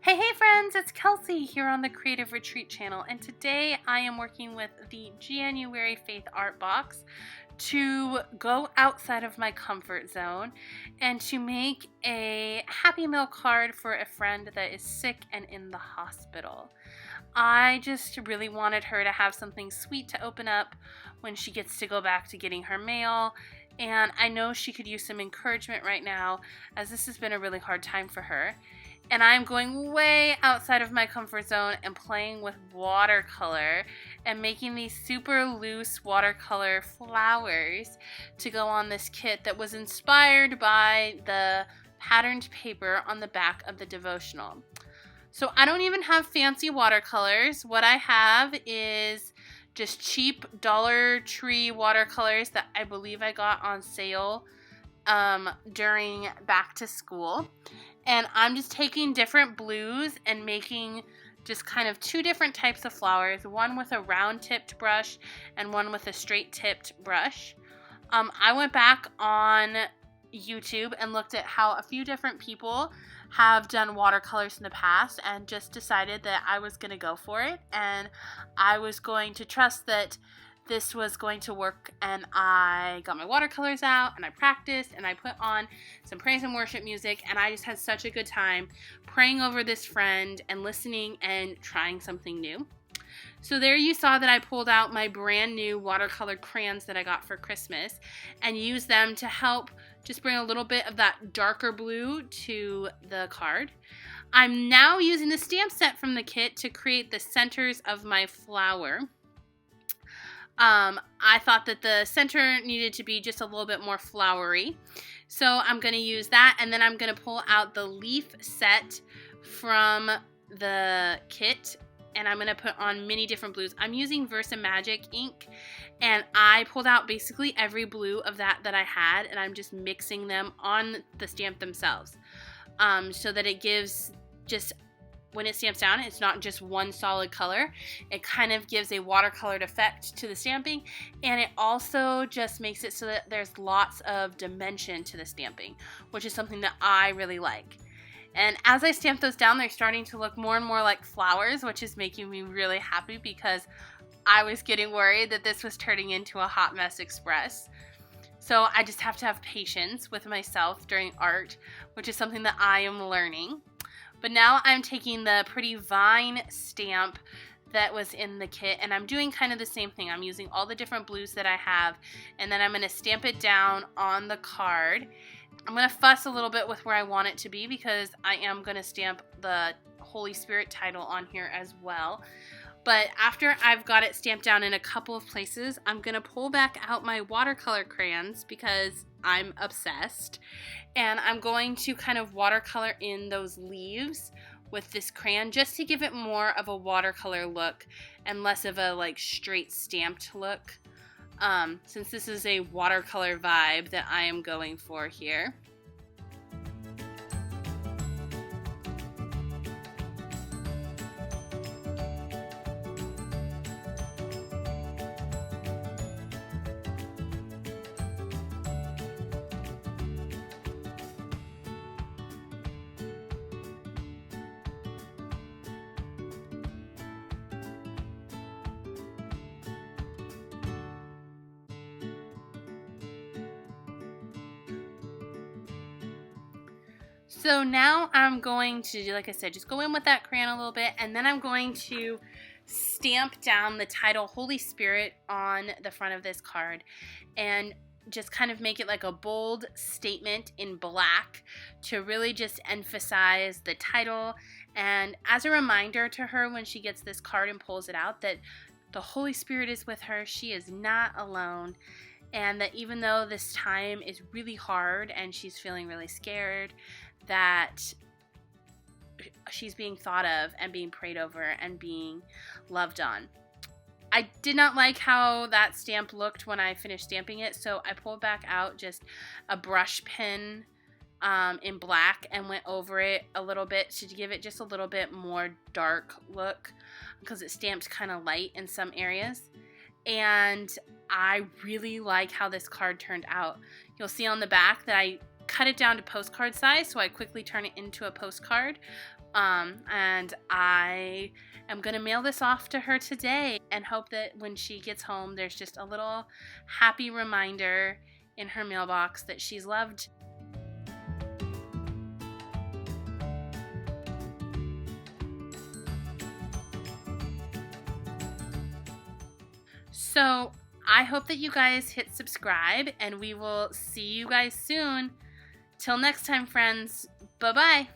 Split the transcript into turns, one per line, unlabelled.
Hey friends, it's Kelsey here on the Creative Retreat channel, and today I am working with the January Faith Art Box to go outside of my comfort zone and to make a Happy Meal card for a friend that is sick and in the hospital. I just really wanted her to have something sweet to open up when she gets to go back to getting her mail, and I know she could use some encouragement right now as this has been a really hard time for her. And I'm going way outside of my comfort zone and playing with watercolor and making these super loose watercolor flowers to go on this kit that was inspired by the patterned paper on the back of the devotional. So I don't even have fancy watercolors. What I have is just cheap Dollar Tree watercolors that I believe I got on sale during back to school. And I'm just taking different blues and making just kind of two different types of flowers, one with a round tipped brush and one with a straight tipped brush. I went back on YouTube and looked at how a few different people have done watercolors in the past and just decided that I was going to go for it, and I was going to trust that this was going to work. And I got my watercolors out and I practiced and I put on some praise and worship music, and I just had such a good time praying over this friend and listening and trying something new. So there you saw that I pulled out my brand new watercolor crayons that I got for Christmas and used them to help just bring a little bit of that darker blue to the card. I'm now using the stamp set from the kit to create the centers of my flower. I thought that the center needed to be just a little bit more flowery, so I'm going to use that, and then I'm going to pull out the leaf set from the kit, and I'm going to put on many different blues. I'm using Versa Magic ink, and I pulled out basically every blue of that I had, and I'm just mixing them on the stamp themselves, so that it gives just, when it stamps down, it's not just one solid color. It kind of gives a watercolored effect to the stamping, and it also just makes it so that there's lots of dimension to the stamping, which is something that I really like. And as I stamp those down, they're starting to look more and more like flowers, which is making me really happy because I was getting worried that this was turning into a hot mess express. So I just have to have patience with myself during art, which is something that I am learning. But now I'm taking the pretty vine stamp that was in the kit, and I'm doing kind of the same thing. I'm using all the different blues that I have, and then I'm going to stamp it down on the card. I'm going to fuss a little bit with where I want it to be because I am going to stamp the Holy Spirit title on here as well. But after I've got it stamped down in a couple of places, I'm going to pull back out my watercolor crayons because I'm obsessed. And I'm going to kind of watercolor in those leaves with this crayon just to give it more of a watercolor look and less of a like straight stamped look. Since this is a watercolor vibe that I am going for here. So now I'm going to, like I said, just go in with that crayon a little bit, and then I'm going to stamp down the title Holy Spirit on the front of this card and just kind of make it like a bold statement in black to really just emphasize the title, and as a reminder to her when she gets this card and pulls it out that the Holy Spirit is with her, she is not alone, and that even though this time is really hard and she's feeling really scared, that she's being thought of and being prayed over and being loved on. I did not like how that stamp looked when I finished stamping it, so I pulled back out just a brush pen in black and went over it a little bit to give it just a little bit more dark look because it stamped kind of light in some areas. And I really like how this card turned out. You'll see on the back that I cut it down to postcard size, so I quickly turn it into a postcard. And I am going to mail this off to her today and hope that when she gets home, there's just a little happy reminder in her mailbox that she's loved. So I hope that you guys hit subscribe, and we will see you guys soon. Till next time, friends. Bye-bye.